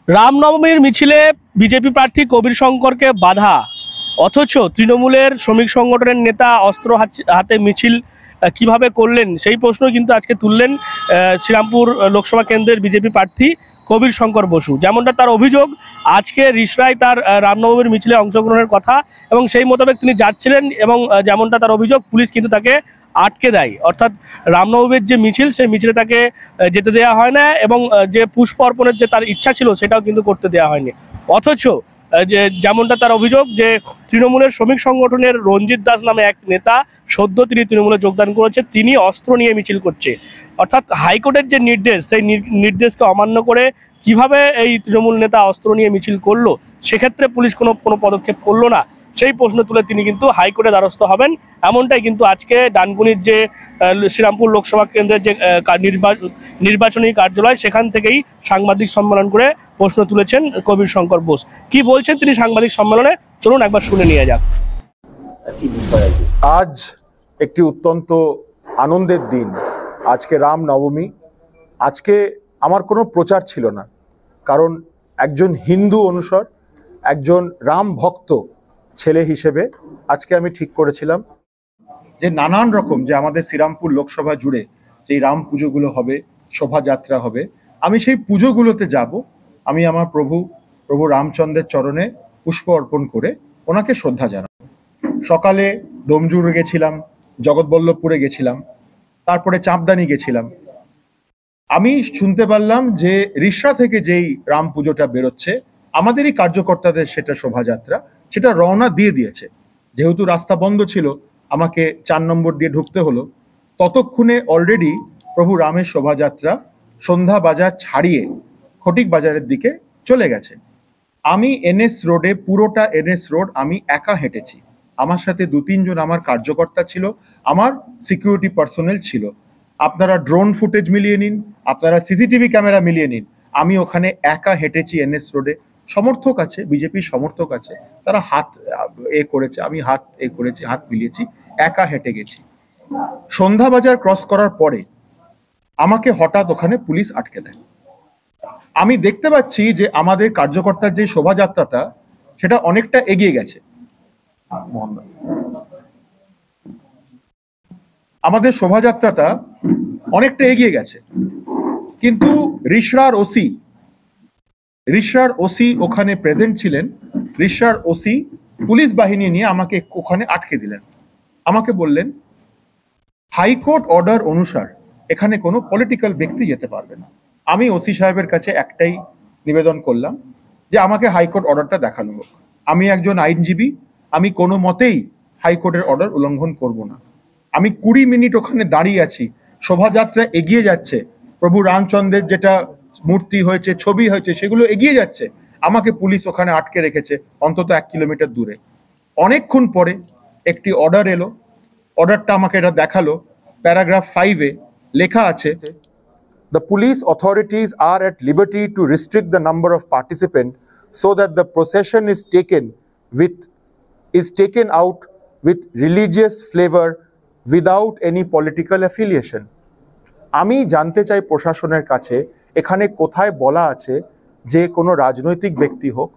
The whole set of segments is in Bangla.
রামনবমীর মিছিলে বিজেপি প্রার্থী কবির শঙ্করকে বাধা, অথচ তৃণমূলের শ্রমিক সংগঠনের নেতা অস্ত্র হাতে মিছিল কিভাবে করলেন সেই প্রশ্ন কিন্তু আজকে তুললেন শ্রীরামপুর লোকসভা কেন্দ্রের বিজেপি প্রার্থী কবির শঙ্কর বসু। যেমনটা তার অভিযোগ, আজকে রিসরায় তার রামনবমীর মিছিলে অংশগ্রহণের কথা এবং সেই মোতাবেক তিনি যাচ্ছিলেন এবং যেমনটা তার অভিযোগ, পুলিশ কিন্তু তাকে আটকে দেয়। অর্থাৎ রামনবমীর যে মিছিল, সেই মিছিলে তাকে যেতে দেওয়া হয় না এবং যে পুষ্প অর্পণের যে তার ইচ্ছা ছিল সেটাও কিন্তু করতে দেওয়া হয়নি। অথচ যেমনটা তার অভিযোগ যে তৃণমূলের শ্রমিক সংগঠনের রঞ্জিত দাস নামে এক নেতা, সদ্য তিনি তৃণমূলে যোগদান করেছে, তিনি অস্ত্র নিয়ে মিছিল করছে। অর্থাৎ হাইকোর্টের যে নির্দেশ, সেই নির্দেশকে অমান্য করে কিভাবে এই তৃণমূল নেতা অস্ত্র নিয়ে মিছিল করলো, সেক্ষেত্রে পুলিশ কোনো পদক্ষেপ করলো না, সেই প্রশ্ন তুলে তিনি কিন্তু হাইকোর্টে দ্বারস্থ হবেন। এমনটাই কিন্তু আজকে ডানকুনির যে শ্রীরামপুর লোকসভা কেন্দ্রের যে নির্বাচনী কার্যালয়, সেখান থেকেই সাংবাদিক সম্মেলন করে প্রশ্ন তুলেছেন কবির শঙ্কর বোস। কি বলছেন তিনি সাংবাদিক সম্মেলনে, চলুন একবার শুনে নিয়ে যাক। আজ একটি অত্যন্ত আনন্দের দিন। আজকে রাম নবমী। আজকে আমার কোনো প্রচার ছিল না, কারণ একজন হিন্দু অনুসর, একজন রাম ভক্ত ছেলে হিসেবে আজকে আমি ঠিক করেছিলাম যে নানান রকম যে আমাদের শ্রীরামপুর লোকসভা জুড়ে যেই রাম পুজোগুলো হবে, শোভাযাত্রা হবে, আমি সেই পুজোগুলোতে যাব। আমি আমার প্রভু রামচন্দ্রের চরণে পুষ্প অর্পণ করে ওনাকে শ্রদ্ধা জানাবো। সকালে ডোমজুড় গেছিলাম, জগৎবল্লভপুরে গেছিলাম, তারপরে চাঁপদানি গেছিলাম। আমি শুনতে পারলাম যে রিসরা থেকে যেই রাম পুজোটা বেরোচ্ছে, আমাদেরই কার্যকর্তাদের সেটা শোভাযাত্রা, সেটা রওনা দিয়ে দিয়েছে। যেহেতু রাস্তা বন্ধ ছিল, আমাকে 4 নম্বর দিয়ে ঢুকতে হলো। ততক্ষণে অলরেডি প্রভু রামের শোভাযাত্রা সন্ধ্যা বাজার ছাড়িয়ে ফটিক বাজারের দিকে চলে গেছে। আমি এনএস রোডে, পুরোটা এনএস রোড আমি একা হেঁটেছি। আমার সাথে 2-3 জন আমার কার্যকর্তা ছিল, আমার সিকিউরিটি পার্সোনেল ছিল। আপনারা ড্রোন ফুটেজ মিলিয়ে নিন, আপনারা সিসিটিভি ক্যামেরা মিলিয়ে নিন, আমি ওখানে একা হেঁটেছি এনএস রোডে। সমর্থক আছে, বিজেপির সমর্থক আছে, তারা হাত করেছে, আমি হাত করেছি, হাত মিলিয়েছি, একা হেঁটে গেছি। সন্ধ্যা বাজার ক্রস করার পরে আমাকে হঠাৎ ওখানে পুলিশ আটকে দেয়। আমি দেখতে পাচ্ছি যে আমাদের কার্যকর্তার যে শোভাযাত্রাটা, সেটা অনেকটা এগিয়ে গেছে। আমাদের শোভাযাত্রাটা অনেকটা এগিয়ে গেছে, কিন্তু রিসরার ওসি ওখানে প্রেজেন্ট ছিলেন। রিসরার ওসি পুলিশ বাহিনী নিয়ে আমাকে ওখানে আটকে দিলেন। আমাকে বললেন, হাইকোর্ট অর্ডার অনুসার এখানে কোনো পলিটিক্যাল ব্যক্তি যেতে পারবে না। আমি ওসি সাহেবের কাছে একটাই নিবেদন করলাম যে আমাকে হাইকোর্ট অর্ডারটা দেখানো হোক। আমি একজন আইনজীবী, আমি কোনো মতেই হাইকোর্টের অর্ডার উল্লঙ্ঘন করব না। আমি 20 মিনিট ওখানে দাঁড়িয়ে আছি, শোভাযাত্রা এগিয়ে যাচ্ছে, প্রভু রামচন্দ্রের যেটা মূর্তি হয়েছে, ছবি হয়েছে, সেগুলো এগিয়ে যাচ্ছে, আমাকে পুলিশ ওখানে আটকে রেখেছে অন্তত 1 কিলোমিটার দূরে। অনেকক্ষণ পরে একটি অর্ডার এলো। অর্ডারটা আমাকে এটা দেখালো, প্যারাগ্রাফ 5-এ লেখা আছে, The police authorities are at liberty to restrict the number of participants so that the procession is taken out with religious flavor without any political affiliation. আমি জানতে চাই প্রশাসনের কাছে, এখানে কোথায় বলা আছে যে কোনো রাজনৈতিক ব্যক্তি হোক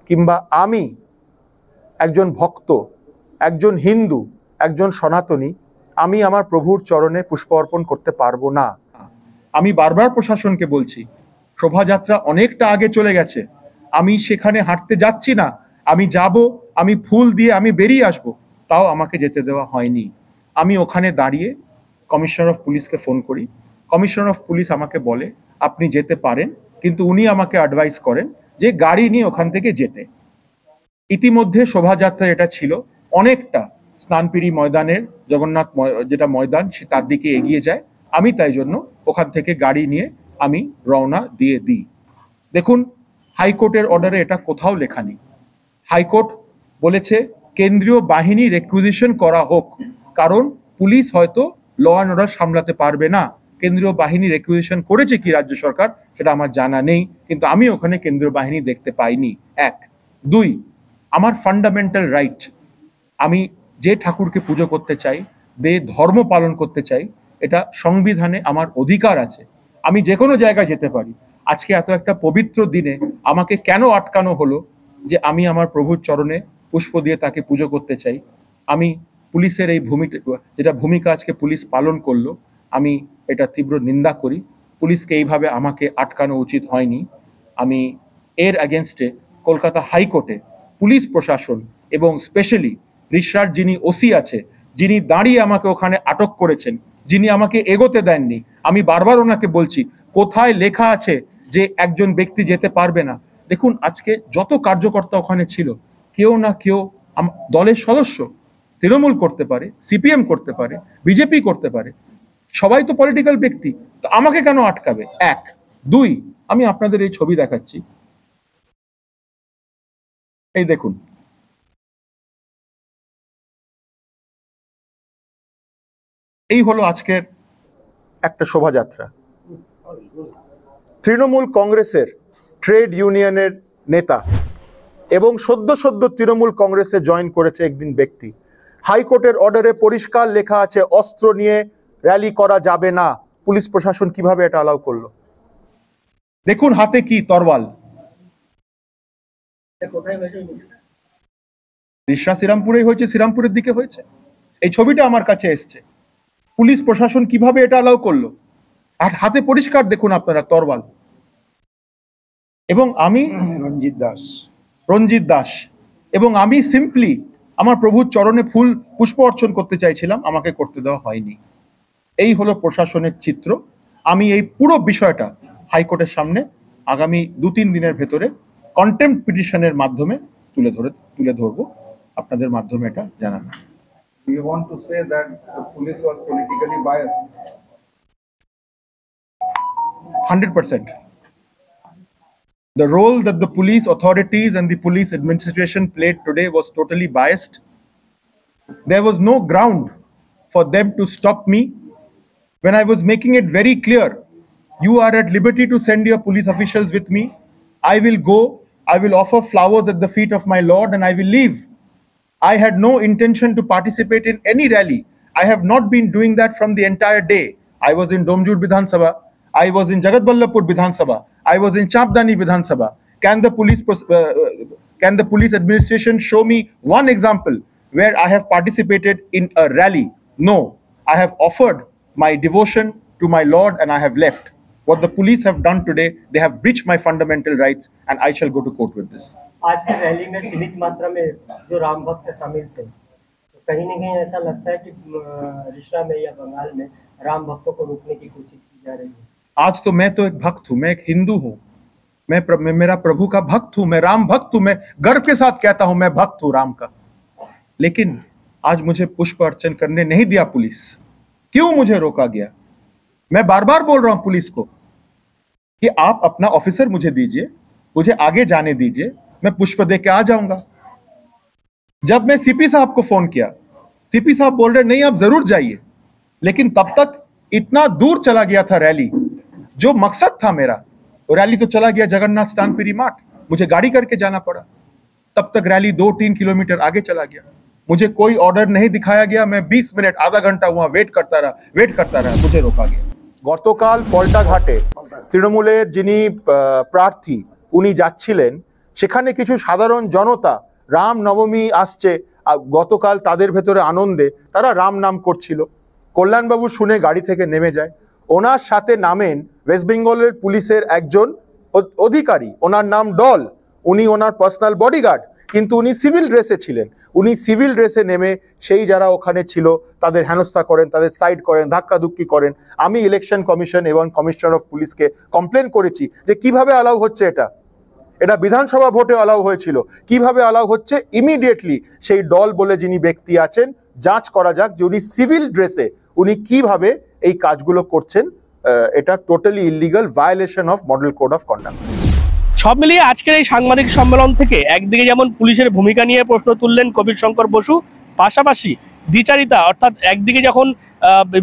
কিংবা আমি একজন ভক্ত, একজন হিন্দু, একজন সনাতনী, আমি আমার প্রভুর চরণে পুষ্প অর্পণ করতে পারবো না। আমি বারবার প্রশাসনকে বলছি, শোভাযাত্রা অনেকটা আগে চলে গেছে, আমি সেখানে হাঁটতে যাচ্ছি না, আমি যাব, আমি ফুল দিয়ে আমি বেরিয়ে আসব, তাও আমাকে যেতে দেওয়া হয়নি। আমি ওখানে দাঁড়িয়ে কমিশনার অফ পুলিশকে ফোন করি। কমিশনার অফ পুলিশ আমাকে বলে আপনি যেতে পারেন, কিন্তু উনি আমাকে অ্যাডভাইস করেন যে গাড়ি নিয়ে ওখান থেকে যেতে। ইতিমধ্যে শোভাযাত্রা এটা ছিল অনেকটা স্নানপিড়ি ময়দানের, জগন্নাথ যেটা ময়দান, সে তার দিকে এগিয়ে যায়। আমি তাই জন্য ওখান থেকে গাড়ি নিয়ে আমি রওনা দিয়ে দিই। দেখুন, হাইকোর্টের অর্ডারে এটা কোথাও লেখা নেই। হাইকোর্ট বলেছে কেন্দ্রীয় বাহিনী রিকুইজিশন করা হোক, কারণ পুলিশ হয়তো ল অ্যান্ড অর্ডার সামলাতে পারবে না। কেন্দ্রীয় বাহিনী রিকুইজিশন করেছে কি রাজ্য সরকার সেটা আমার জানা নেই, কিন্তু আমি ওখানে কেন্দ্রীয় বাহিনী দেখতে পাইনি। 1, 2, আমার ফান্ডামেন্টাল রাইট, আমি যে ঠাকুরকে পুজো করতে চাই, যে ধর্ম পালন করতে চাই, এটা সংবিধানে আমার অধিকার আছে। আমি যে কোনো জায়গায় যেতে পারি। আজকে এত একটা পবিত্র দিনে আমাকে কেন আটকানো হলো যে আমি আমার প্রভুর চরণে পুষ্প দিয়ে তাকে পুজো করতে চাই। আমি পুলিশের এই ভূমিকা আজকে পুলিশ পালন করলো, আমি এটা তীব্র নিন্দা করি। পুলিশকে এইভাবে আমাকে আটকানো উচিত হয়নি। আমি এর এগেনস্টে কলকাতা হাইকোর্টে পুলিশ প্রশাসন এবং স্পেশালি রিষড়ার যিনি ওসি আছে, যিনি দাঁড়িয়ে আমাকে ওখানে আটক করেছেন, যিনি আমাকে এগোতে দেননি, আমি বারবার ওনাকে বলছি কোথায় লেখা আছে যে একজন ব্যক্তি যেতে পারবে না। দেখুন আজকে যত কার্যকর্তা ওখানে ছিল, কেউ না কেউ দলের সদস্য, তৃণমূল করতে পারে, সিপিএম করতে পারে, বিজেপি করতে পারে, সবাই তো পলিটিক্যাল ব্যক্তি, তো আমাকে কেন আটকাবে? এক। দুই, আমি আপনাদের এই ছবি দেখাচ্ছি, এই দেখুন, এই হলো আজকের একটা শোভাযাত্রা। তৃণমূল কংগ্রেসের ট্রেড ইউনিয়নের নেতা এবং সদ্য তৃণমূল কংগ্রেসে জয়েন করেছে একদিন ব্যক্তি। হাইকোর্টের অর্ডারে পরিষ্কার লেখা আছে অস্ত্র নিয়ে র্যালি করা যাবে না। পুলিশ প্রশাসন কিভাবে এটা অ্যালাউ করলো? দেখুন হাতে কি তরোয়াল। রিষড়া শ্রীরামপুরেই হয়েছে, শ্রীরামপুরের দিকে হয়েছে, এই ছবিটা আমার কাছে এসছে। পুলিশ প্রশাসন কিভাবে এটা অ্যালাউ করলো? আর হাতে পরিষ্কার দেখুন আপনারা তরোয়াল। এবং আমি রঞ্জিত দাস এবং আমি সিম্পলি আমার প্রভুর চরণে পুষ্প অর্চন করতে চাইছিলাম, আমাকে করতে দেওয়া হয়নি। এই হলো প্রশাসনের চিত্র। আমি এই পুরো বিষয়টা হাইকোর্টের সামনে আগামী 2-3 দিনের ভেতরে কন্টেম্পট পিটিশনের মাধ্যমে তুলে ধরবো, আপনাদের মাধ্যমে এটা জানানো। Do you want to say that the police was politically biased? 100%. The role that the police authorities and the police administration played today was totally biased. There was no ground for them to stop me when I was making it very clear, you are at liberty to send your police officials with me. I will go, I will offer flowers at the feet of my Lord and I will leave. I had no intention to participate in any rally. I have not been doing that from the entire day. I was in Domjur Vidhan Sabha, I was in Jagatballapur Vidhan Sabha, I was in Chapdani Vidhan Sabha. Can the police administration show me one example where I have participated in a rally? No. I have offered my devotion to my Lord and I have left. What the police have done today, they have breached my fundamental rights and I shall go to court with this. आज की रैली में सीमित मात्रा में जो राम भक्त शामिल थे, तो कहीं न कहीं ऐसा लगता है कि रिषड़ा में या बंगाल में राम भक्तों को रोकने की कोशिश की जा रही है। आज तो मैं तो एक भक्त हूँ, मैं एक हिंदू हूँ, मैं मेरा प्रभु का भक्त हूँ, मैं राम भक्त हूँ, मैं गर्व के साथ कहता हूँ मैं भक्त हूँ राम का। लेकिन आज मुझे पुष्प अर्चन करने नहीं दिया पुलिस। क्यों मुझे रोका गया? मैं बार बार बोल रहा हूं पुलिस को कि आप अपना ऑफिसर मुझे दीजिए, मुझे आगे जाने दीजिए, मैं पुष्प दे के आ जाऊंगा। जब मैं सीपी साहब को फोन किया, सीपी साहब बोल रहे नहीं आप जरूर जाइए, लेकिन तब तक इतना दूर चला गया था रैली। जो मकसद था मेरा, वो रैली तो चला गया जगन्नाथ स्थानपिरी माठ, मुझे गाड़ी करके जाना पड़ा। तब तक रैली 2-3 किलोमीटर आगे चला गया। मुझे कोई ऑर्डर नहीं दिखाया गया, मैं 20 मिनट आधा घंटा वहां वेट करता रहा, मुझे रोका गया। গতকাল পল্টাঘাটে তৃণমূলের যিনি প্রার্থী উনি যাচ্ছিলেন, সেখানে কিছু সাধারণ জনতা রাম নবমী আসছে, গতকাল তাদের ভেতরে আনন্দে তারা রাম নাম করছিল। কল্যাণবাবু শুনে গাড়ি থেকে নেমে যায়, ওনার সাথে নামেন ওয়েস্ট বেঙ্গলের পুলিশের একজন অধিকারী, ওনার নাম ডল, উনি ওনার পার্সোনাল বডিগার্ড, কিন্তু উনি সিভিল ড্রেসে ছিলেন। উনি সিভিল ড্রেসে নেমে সেই যারা ওখানে ছিল তাদের হেনস্থা করেন, তাদের সাইড করেন, ধাক্কাধুক্কি করেন। আমি ইলেকশন কমিশন এবং কমিশনার অফ পুলিশকে কমপ্লেন করেছি যে কিভাবে অ্যালাউ হচ্ছে এটা বিধানসভা ভোটে অ্যালাউ হয়েছিল, কিভাবে অ্যালাউ হচ্ছে? ইমিডিয়েটলি সেই দল বলে যিনি ব্যক্তি আছেন যাঞ্চ করা যাক যে উনি সিভিল ড্রেসে উনি কিভাবে এই কাজগুলো করছেন। এটা totally illegal, violation of model code of conduct. সব মিলিয়ে আজকের এই সাংবাদিক সম্মেলন থেকে একদিকে যেমন পুলিশের ভূমিকা নিয়ে প্রশ্ন তুললেন কবির শঙ্কর বসু, পাশাপাশি দ্বিচারিতা, অর্থাৎ একদিকে যখন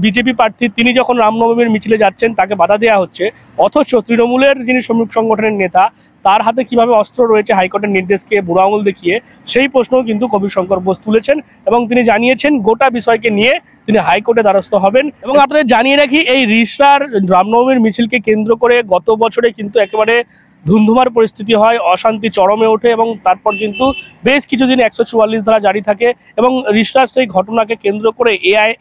বিজেপি প্রার্থী তিনি যখন রামনবমীর মিছিলে যাচ্ছেন তাকে বাধা দেওয়া হচ্ছে, অথচ তৃণমূলের যিনি শ্রমিক সংগঠনের নেতা তার হাতে কিভাবে অস্ত্র রয়েছে হাইকোর্টের নির্দেশকে বুড়ো আঙুল দেখিয়ে, সেই প্রশ্নও কিন্তু কবীর শঙ্কর বোস তুলেছেন এবং তিনি জানিয়েছেন গোটা বিষয়কে নিয়ে তিনি হাইকোর্টে দ্বারস্থ হবেন। এবং আপনাদের জানিয়ে রাখি, এই রিষড়ার রামনবমীর মিছিলকে কেন্দ্র করে গত বছরে কিন্তু একেবারে ধুন্ধুমার পরিস্থিতি হয়, অশান্তি চরমে ওঠে এবং তারপর কিন্তু বেশ কিছুদিন 144 ধারা জারি থাকে এবং রিষড়ার সেই ঘটনাকে কেন্দ্র করে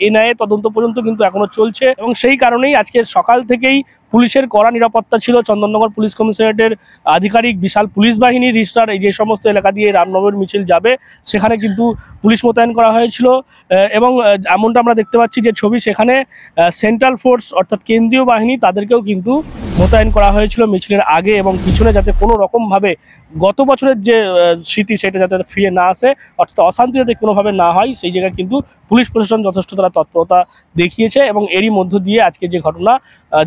এনআইএ তদন্ত পর্যন্ত কিন্তু এখনো চলছে। এবং সেই কারণেই আজকে সকাল থেকেই পুলিশের কড়া নিরাপত্তা ছিল, চন্দননগর পুলিশ কমিশনারেটের আধিকারিক বিশাল পুলিশ বাহিনী রিষড়ার এই যে সমস্ত এলাকা দিয়ে রামনবমীর মিছিল যাবে সেখানে কিন্তু পুলিশ মোতায়েন করা হয়েছিল। এবং এমনটা আমরা দেখতে পাচ্ছি যে ছবি, সেখানে সেন্ট্রাল ফোর্স অর্থাৎ কেন্দ্রীয় বাহিনী তাদেরকেও কিন্তু মোতায়েন করা হয়েছিল মিছিলের আগে এবং পিছনে, যাতে কোনো রকমভাবে গত বছরের যে স্মৃতি সেটা যাতে ফিরে না আসে, অর্থাৎ অশান্তি যাতে কোনোভাবে না হয় সেই জায়গায় কিন্তু পুলিশ প্রশাসন যথেষ্ট তারা তৎপরতা দেখিয়েছে। এবং এরই মধ্য দিয়ে আজকে যে ঘটনা,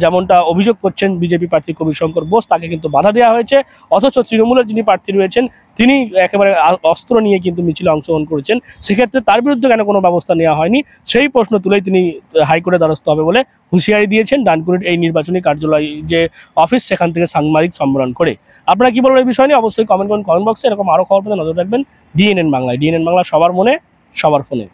যেমনটা অভিযোগ করছেন বিজেপি প্রার্থী কবীর শঙ্কর বোস, তাকে কিন্তু বাধা দেওয়া হয়েছে, অথচ তৃণমূলের যিনি প্রার্থী রয়েছেন তিনি একেবারে অস্ত্র নিয়ে কিন্তু মিছিলে অংশগ্রহণ করেছেন। সেক্ষেত্রে তার বিরুদ্ধে কেন কোনো ব্যবস্থা নেওয়া হয়নি সেই প্রশ্ন তুলেই তিনি হাইকোর্টে দ্বারস্থ হবে বলে হুঁশিয়ারি দিয়েছেন ডানকুনির এই নির্বাচনী কার্যালয় যে অফিস, সেখান থেকে সাংবাদিক সম্মেলন করে। আপনারা কি বলবেন এই বিষয় নিয়ে অবশ্যই কমেন্ট করুন কমেন্ট বক্সে। এরকম আরও খবর পেতে নজর রাখবেন ডিএনএন বাংলায়। ডিএনএন বাংলা সবার মনে সবার ফোনে।